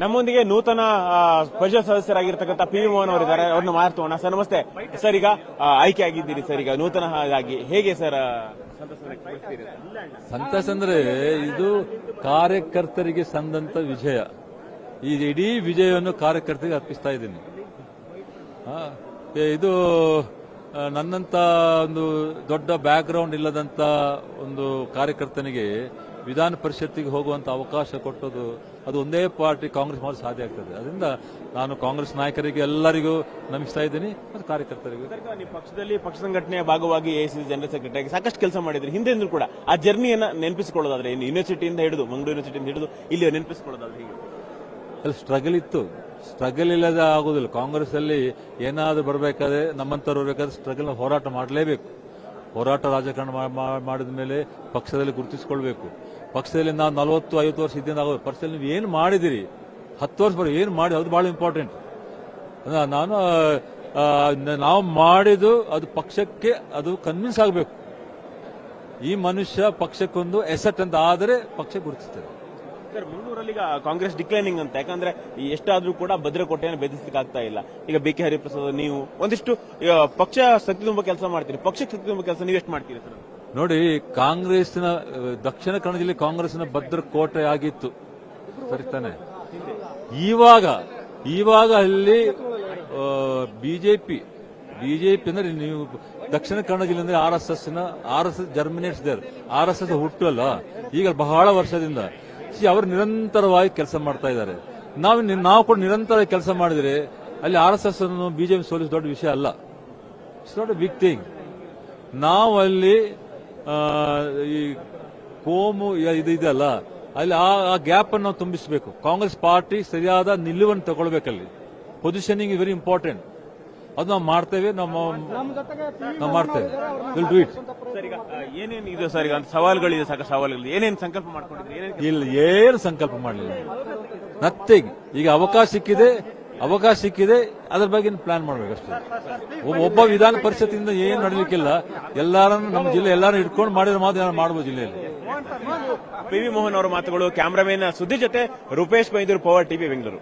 ನಮ್ಮೊಂದಿಗೆ ನೂತನ ಪರಿಷತ್ ಸದಸ್ಯರಾಗಿರ್ತಕ್ಕಂಥ P V Mohan ಅವರಿದ್ದಾರೆ. ಅವ್ರನ್ನ ಮಾತಾಡೋಣ. ಸರ್ ನಮಸ್ತೆ. ಸರ್ ಈಗ ಆಯ್ಕೆ ಆಗಿದ್ದೀರಿ ಸರ್, ಈಗ ನೂತನ ಆಗಿ ಹೇಗೆ ಸರ್ ಸಂತಸ ಅಂದ್ರೆ ಇದು ಕಾರ್ಯಕರ್ತರಿಗೆ ಸಂದಂತ ವಿಜಯ. ಈ ಇಡೀ ವಿಜಯವನ್ನು ಕಾರ್ಯಕರ್ತರಿಗೆ ಅರ್ಪಿಸ್ತಾ ಇದ್ದೀನಿ. ಇದು ನನ್ನಂತ ಒಂದು ದೊಡ್ಡ ಬ್ಯಾಕ್ ಗ್ರೌಂಡ್ ಇಲ್ಲದಂತ ಒಂದು ಕಾರ್ಯಕರ್ತನಿಗೆ ವಿಧಾನ ಪರಿಷತ್ತಿಗೆ ಹೋಗುವಂತ ಅವಕಾಶ ಕೊಟ್ಟದು ಅದು ಒಂದೇ ಪಾರ್ಟಿ ಕಾಂಗ್ರೆಸ್ ಮಾಡಲು ಸಾಧ್ಯ ಆಗ್ತದೆ. ಅದರಿಂದ ನಾನು ಕಾಂಗ್ರೆಸ್ ನಾಯಕರಿಗೆ ಎಲ್ಲರಿಗೂ ನಮಿಸ್ತಾ ಇದ್ದೀನಿ ಮತ್ತು ಕಾರ್ಯಕರ್ತರಿಗೂ. ನೀವು ಪಕ್ಷದಲ್ಲಿ ಪಕ್ಷ ಸಂಘಟನೆಯ ಭಾಗವಾಗಿ ಎಐಸಿಸಿ ಜನರಲ್ ಸೆಕ್ರೆಟರಿ ಸಾಕಷ್ಟು ಕೆಲಸ ಮಾಡಿದ್ರಿ. ಹಿಂದೆ ಕೂಡ ಆ ಜರ್ನಿಯನ್ನ ನೆನಪಿಸಿಕೊಳ್ಳೋದಾದ್ರೆ ಯೂನಿವರ್ಸಿಟಿಯಿಂದ ಹಿಡಿದು ಮಂಗಳೂರು ಯೂನಿವರ್ಸಿಟಿಯಿಂದ ಹಿಡಿದು ಇಲ್ಲಿ ನೆನಪಿಸಿಕೊಳ್ಳೋದಾದ್ರೆ ಹೀಗೆ ಅಲ್ಲಿ ಸ್ಟ್ರಗಲ್ ಇತ್ತು. ಸ್ಟ್ರಗಲ್ ಇಲ್ಲದೆ ಆಗುದಿಲ್ಲ. ಕಾಂಗ್ರೆಸ್ ಅಲ್ಲಿ ಏನಾದ್ರೂ ಬರಬೇಕಾದ್ರೆ ನಮ್ಮಂತವ್ರು ಬರಬೇಕಾದ್ರೆ ಸ್ಟ್ರಗಲ್ ಹೋರಾಟ ಮಾಡಲೇಬೇಕು. ಹೋರಾಟ ರಾಜಕಾರಣ ಮಾಡಿದ ಮೇಲೆ ಪಕ್ಷದಲ್ಲಿ ಗುರುತಿಸಿಕೊಳ್ಬೇಕು. ಪಕ್ಷದಲ್ಲಿ ನಾವು 40-50 ವರ್ಷ ಇದ್ದಿಂದ ಆಗೋದು. ಪಕ್ಷದಲ್ಲಿ ನೀವು ಏನು ಮಾಡಿದಿರಿ 10 ವರ್ಷ ಬರೋ ಏನು ಮಾಡಿ ಅದು ಬಹಳ ಇಂಪಾರ್ಟೆಂಟ್. ನಾವು ಮಾಡಿದ್ದು ಅದು ಪಕ್ಷಕ್ಕೆ ಅದು ಕನ್ವಿನ್ಸ್ ಆಗಬೇಕು. ಈ ಮನುಷ್ಯ ಪಕ್ಷಕ್ಕೊಂದು ಎಸೆಟ್ ಅಂತ ಆದರೆ ಪಕ್ಷ ಗುರುತಿಸ್ತದೆ. ಸರ್ ಮಂಗಳೂರಲ್ಲಿ ಈಗ ಕಾಂಗ್ರೆಸ್ ಡಿಕ್ಲೈನಿಂಗ್ ಅಂತ, ಯಾಕಂದ್ರೆ ಎಷ್ಟಾದ್ರೂ ಕೂಡ ಭದ್ರಕೋಟೆಯನ್ನು ಬೆದರಿಸಲಿಕ್ಕೆ ಆಗ್ತಾ ಇಲ್ಲ. ಈಗ ಬಿ ಕೆ ಹರಿಪ್ರಸಾದ್ ನೀವು ಒಂದಿಷ್ಟು ಪಕ್ಷ ಶಕ್ತಿ ತುಂಬ ಕೆಲಸ ಮಾಡ್ತೀರಿ, ಪಕ್ಷಕ್ಕೆ ಶಕ್ತಿ ತುಂಬ ಕೆಲಸ ನೀವು ಎಷ್ಟು ಮಾಡ್ತೀರಿ ಸರ್? ನೋಡಿ, ಕಾಂಗ್ರೆಸ್ನ ದಕ್ಷಿಣ ಕನ್ನಡ ಜಿಲ್ಲೆ ಕಾಂಗ್ರೆಸ್ನ ಭದ್ರಕೋಟೆ ಆಗಿತ್ತು, ಸರಿತಾನೆ. ಇವಾಗ ಅಲ್ಲಿ ಬಿಜೆಪಿ ಅಂದ್ರೆ ನೀವು ದಕ್ಷಿಣ ಕನ್ನಡ ಜಿಲ್ಲೆ ಅಂದ್ರೆ R S S germinates there. RSS ಹುಟ್ಟಲ್ಲ ಈಗ ಬಹಳ ವರ್ಷದಿಂದ. ಅವರು ನಿರಂತರವಾಗಿ ಕೆಲಸ ಮಾಡ್ತಾ ಇದ್ದಾರೆ. ನಾವು ಕೂಡ ನಿರಂತರವಾಗಿ ಕೆಲಸ ಮಾಡಿದ್ರೆ ಅಲ್ಲಿ RSS ಅನ್ನು ಬಿಜೆಪಿ ಸೋಲಿಸ ದೊಡ್ಡ ವಿಷಯ ಅಲ್ಲ. It's not a big thing. ನಾವು ಅಲ್ಲಿ ಈ ಕೋಮು ಇದೆಯಲ್ಲ ಅಲ್ಲಿ ಆ ಗ್ಯಾಪ್ ಅನ್ನು ನಾವು ತುಂಬಿಸಬೇಕು. ಕಾಂಗ್ರೆಸ್ ಪಾರ್ಟಿ ಸರಿಯಾದ ನಿಲುವನ್ನು ತಗೊಳ್ಬೇಕಲ್ಲಿ. Positioning is very important. ಅದು ನಾವು ಮಾಡ್ತೇವೆ, ನಾವು ಮಾಡ್ತೇವೆ. Will do it. ಸರ್ ಈಗ ಏನೇನು ಇದೆ ಸರ್, ಈಗ ಸವಾಲುಗಳಿದೆ, ಸಾಕಷ್ಟು ಸವಾಲುಗಳಿದೆ. ಏನೇನು ಸಂಕಲ್ಪ ಮಾಡ್ಕೊಂಡಿದ್ರೆ? ಇಲ್ಲ, ಏನು ಸಂಕಲ್ಪ ಮಾಡಲಿಲ್ಲ, ನಥಿಂಗ್. ಈಗ ಅವಕಾಶ ಸಿಕ್ಕಿದೆ, ಅದ್ರ ಬಗ್ಗೆ ಪ್ಲಾನ್ ಮಾಡ್ಬೇಕಷ್ಟೇ. ಒಬ್ಬ ವಿಧಾನ ಪರಿಷತ್ತಿಂದ ಏನು ನಡೀಲಿಕ್ಕಿಲ್ಲ. ಎಲ್ಲಾರನ್ನು ನಮ್ಮ ಜಿಲ್ಲೆ ಎಲ್ಲಾರು ಇಟ್ಕೊಂಡು ಮಾಡಿದ್ರೆ ಮಾತ್ರ ಮಾಡಬಹುದು ಜಿಲ್ಲೆಯಲ್ಲಿ. ಪಿ ವಿ ಮೋಹನ್ ಅವರ ಮಾತುಗಳು. ಕ್ಯಾಮರಾಮನ್ ಸುದ್ದಿ ಜೊತೆ ರೂಪೇಶ್ ಬೈದೂರು, ಪವರ್ ಟಿವಿ, ಬೆಂಗಳೂರು.